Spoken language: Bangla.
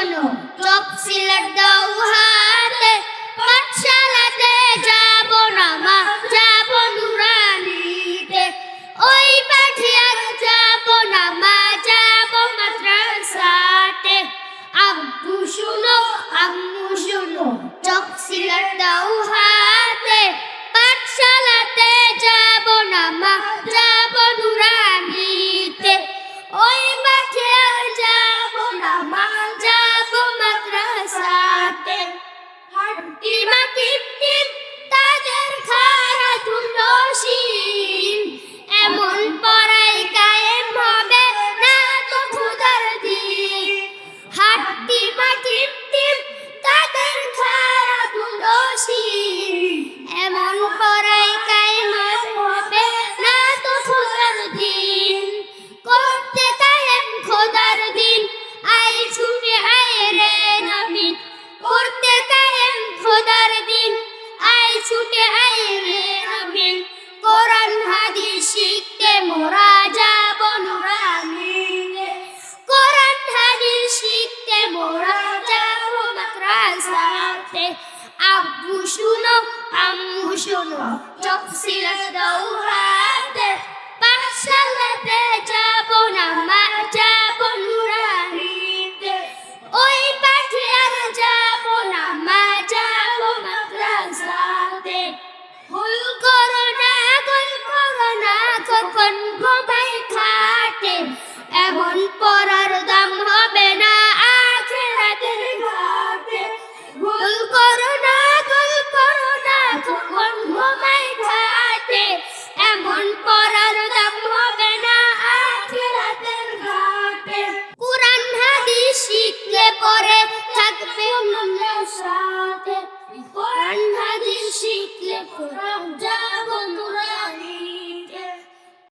শোনো, চোখ সিলেট দাও হাতে, পাঠশালাতে যাব না মা, যাব নুরানিতে। ওই পাঠে আর যাব না মা, যাব মাদ্রাসাতে। আব্বু শুনো, আম্মু শুনো, চোখ সিলেট দাও হাতে, পাঠশালাতে যাব না মা, যাব নুরানিতে। ওই মাঠে আর যাব না মা, যাব মাদ্রাসাতে। হাড্ডিমা টিপ টিপ তাদের খাড়া দুটো শিং, এমন পড়াই কায়েম হবে না তো খোদার দিন। হাড্ডিমা টিপ টিপ তাদের খাড়া দুটো শিং, এমন পড়াই কায়েম হবে না তো খোদার দিন। করতে কায়েম খোদার দিন, আই ছুটে আয় রে নবীন। করতে কায়েম খোদার দিন, আই ছুটে আয় রে নবীন। কোরআন হাদিস শিখতে মোরা যাব নুরানিতে। কোরআন হাদিস শিখতে মোরা যাব মাদ্রাসাতে। আব্বু শুনো, আম্মু শুনো, চোখ সিলেট দাও হাতে, পাঠশালাতে যাব না মা, যাব নুরানিতে। ওই পাঠে আর যাব না মা, যাব মাদ্রাসাতে। ভুল করো না, ভুল করো না, কখন ঘুমাই খাটে, এমন পড়ার দাম হবে না আখিরাতের ঘাটে। ভুল করো না, ভুল করো না, কখন ঘুমাই খাটে, এমন পড়ার দাম হবে না আখিরাতের ঘাটে। কুরআন হাদিস শিখলে পরে থাকবে মনের সাথে, কুরআন হাদিস শিখলে পরে